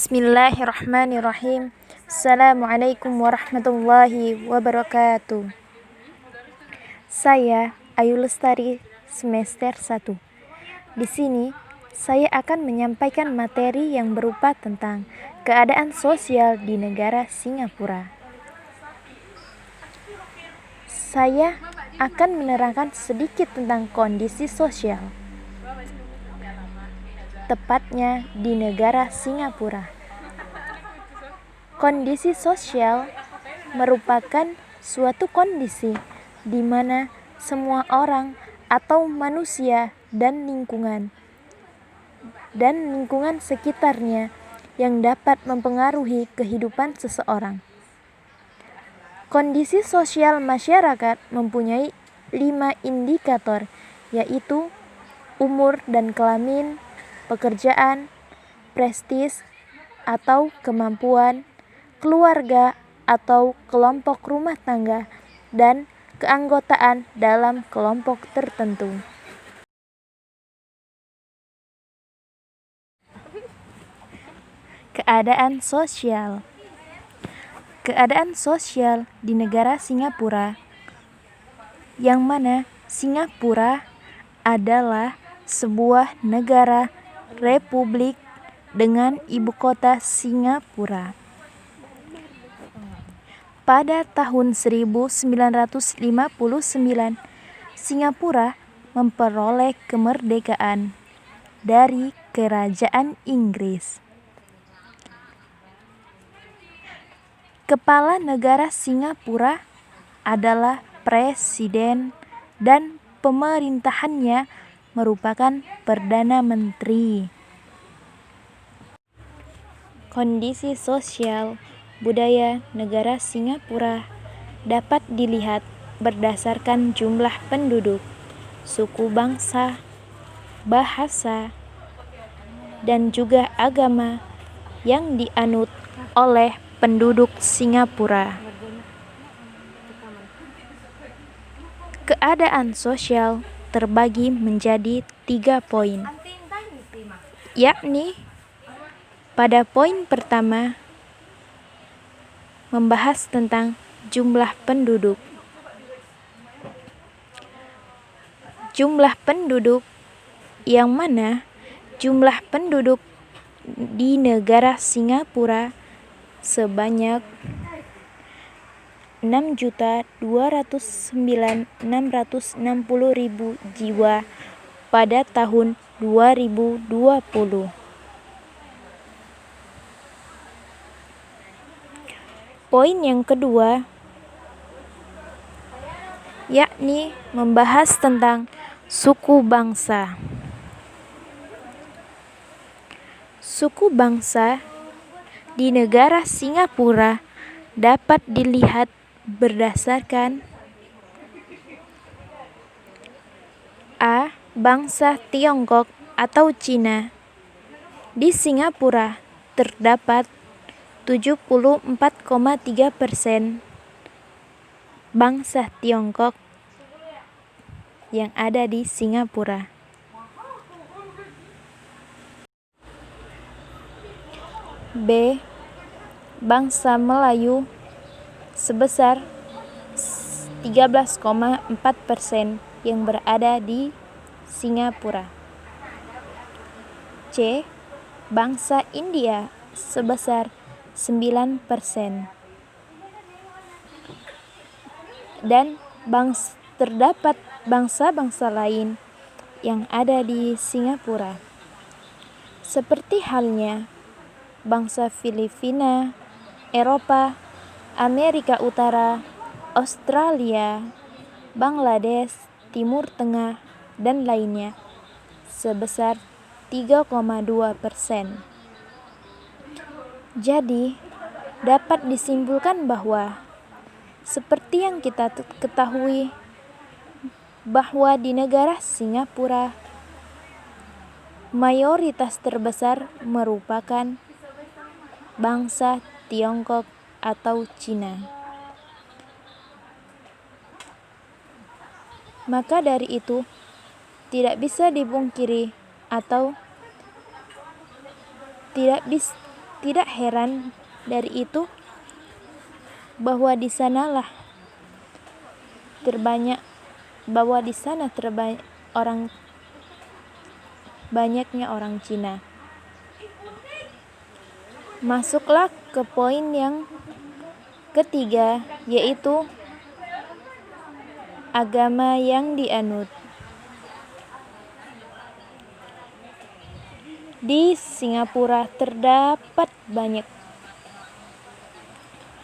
Bismillahirrahmanirrahim. Assalamualaikum warahmatullahi wabarakatuh. Saya Ayu Lestari, semester 1. Di sini saya akan menyampaikan materi yang berupa tentang keadaan sosial di negara Singapura. Saya akan menerangkan sedikit tentang kondisi sosial, tepatnya di negara Singapura. Kondisi sosial merupakan suatu kondisi di mana semua orang atau manusia dan lingkungan sekitarnya yang dapat mempengaruhi kehidupan seseorang. Kondisi sosial masyarakat mempunyai 5 indikator, yaitu umur dan kelamin, pekerjaan, prestis atau kemampuan, keluarga atau kelompok rumah tangga, dan keanggotaan dalam kelompok tertentu. Keadaan sosial di negara Singapura, yang mana Singapura adalah sebuah negara republik dengan ibu kota Singapura. Pada tahun 1959, Singapura memperoleh kemerdekaan dari Kerajaan Inggris. Kepala negara Singapura adalah presiden dan pemerintahannya merupakan Perdana Menteri. Kondisi sosial budaya negara Singapura dapat dilihat berdasarkan jumlah penduduk, suku bangsa, bahasa, dan juga agama yang dianut oleh penduduk Singapura. Keadaan sosial terbagi menjadi 3 poin, yakni pada poin pertama membahas tentang jumlah penduduk. Jumlah penduduk yang mana jumlah penduduk di negara Singapura sebanyak 6.209.660.000 jiwa pada tahun 2020. Poin yang kedua yakni membahas tentang suku bangsa. Suku bangsa di negara Singapura dapat dilihat berdasarkan A. Bangsa Tiongkok atau Cina. Di Singapura terdapat 74,3% bangsa Tiongkok yang ada di Singapura. B. Bangsa Melayu sebesar 13,4% yang berada di Singapura. C. Bangsa India sebesar 9%. Dan terdapat bangsa-bangsa lain yang ada di Singapura, seperti halnya bangsa Filipina, Eropa, Amerika Utara, Australia, Bangladesh, Timur Tengah, dan lainnya sebesar 3,2%. Jadi, dapat disimpulkan bahwa seperti yang kita ketahui bahwa di negara Singapura mayoritas terbesar merupakan bangsa Tiongkok atau Cina. Maka dari itu, tidak bisa dipungkiri atau Tidak heran dari itu bahwa di sana banyaknya orang Cina. Masuklah ke poin yang ketiga, yaitu agama yang dianut. Di Singapura terdapat banyak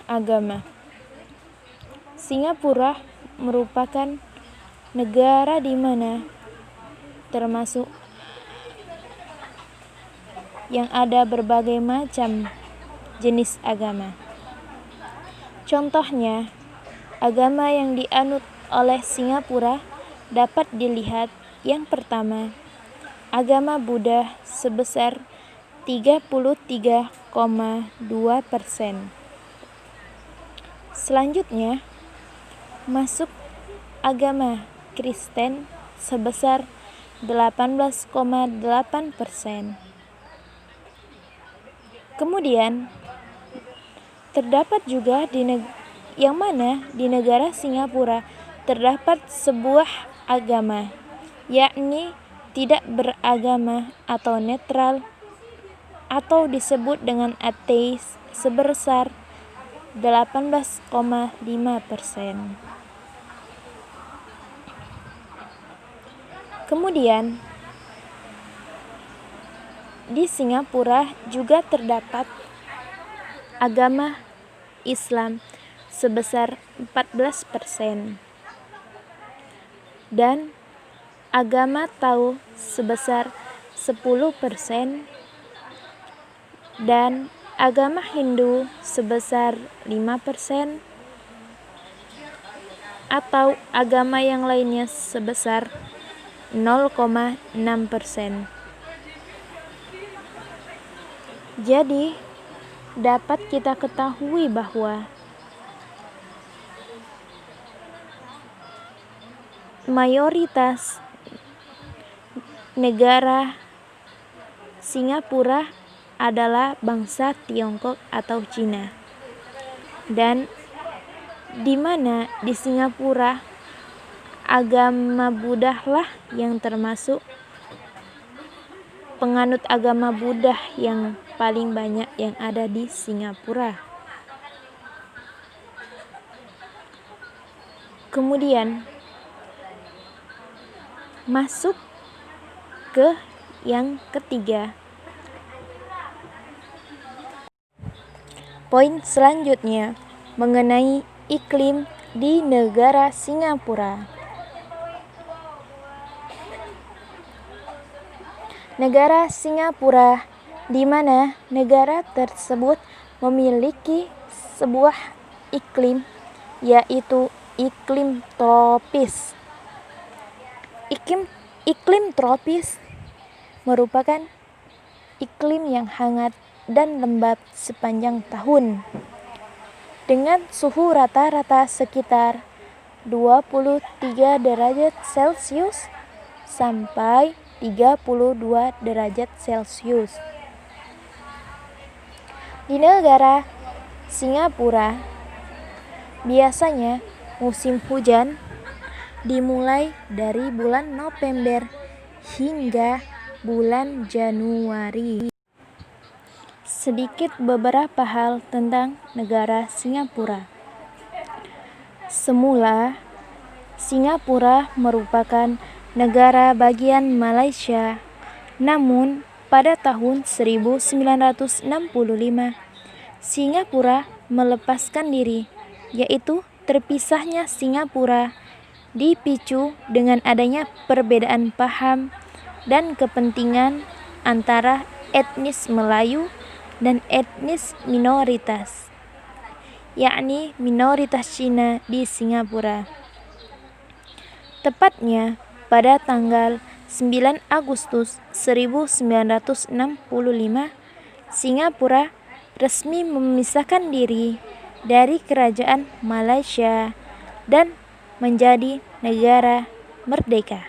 agama. Singapura merupakan negara di mana termasuk yang ada berbagai macam jenis agama. Contohnya, agama yang dianut oleh Singapura dapat dilihat yang pertama, agama Buddha sebesar 33,2%. Selanjutnya, masuk agama Kristen sebesar 18,8%. Kemudian, terdapat juga di negara Singapura terdapat sebuah agama, yakni tidak beragama atau netral, atau disebut dengan ateis sebesar 18,5%. Kemudian, di Singapura juga terdapat agama Islam sebesar 14% dan agama Tao sebesar 10% dan agama Hindu sebesar 5% atau agama yang lainnya sebesar 0,6%. Jadi, dapat kita ketahui bahwa mayoritas negara Singapura adalah bangsa Tiongkok atau Cina, dan di mana di Singapura agama Buddha lah yang termasuk penganut agama Buddha yang paling banyak yang ada di Singapura. Kemudian masuk ke yang ketiga. Poin selanjutnya mengenai iklim di negara Singapura. Negara Singapura, di mana negara tersebut memiliki sebuah iklim, yaitu iklim tropis. Iklim tropis merupakan iklim yang hangat dan lembab sepanjang tahun, dengan suhu rata-rata sekitar 23 derajat Celcius sampai 32 derajat Celcius. Di negara Singapura, biasanya musim hujan dimulai dari bulan November hingga bulan Januari. Sedikit beberapa hal tentang negara Singapura. Semula, Singapura merupakan negara bagian Malaysia, namun pada tahun 1965 Singapura melepaskan diri, yaitu terpisahnya Singapura dipicu dengan adanya perbedaan paham dan kepentingan antara etnis Melayu dan etnis minoritas, yakni minoritas Cina di Singapura. Tepatnya pada tanggal 9 Agustus 1965, Singapura resmi memisahkan diri dari Kerajaan Malaysia dan menjadi negara merdeka.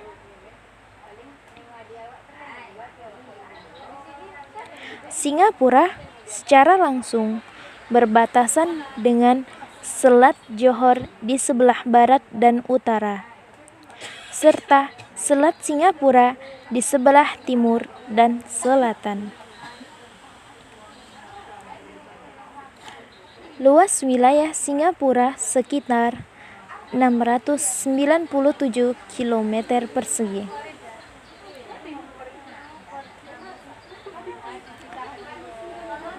Singapura secara langsung berbatasan dengan Selat Johor di sebelah barat dan utara, serta Selat Singapura di sebelah timur dan selatan. Luas wilayah Singapura sekitar 697 km persegi.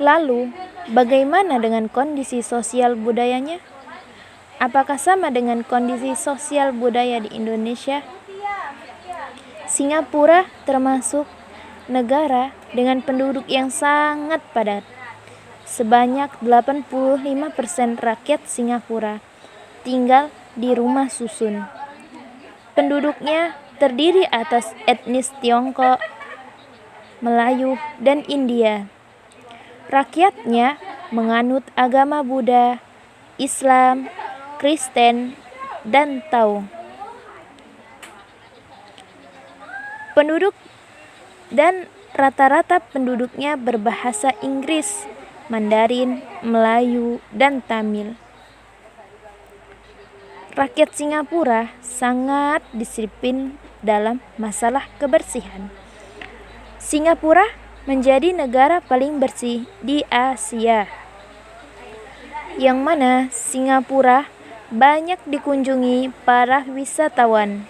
Lalu, bagaimana dengan kondisi sosial budayanya? Apakah sama dengan kondisi sosial budaya di Indonesia? Singapura termasuk negara dengan penduduk yang sangat padat. Sebanyak 85% rakyat Singapura tinggal di rumah susun. Penduduknya terdiri atas etnis Tiongkok, Melayu, dan India. Rakyatnya menganut agama Buddha, Islam, Kristen, dan Tao. Penduduk dan rata-rata penduduknya berbahasa Inggris, Mandarin, Melayu, dan Tamil. Rakyat Singapura sangat disiplin dalam masalah kebersihan. Singapura menjadi negara paling bersih di Asia, yang mana Singapura banyak dikunjungi para wisatawan.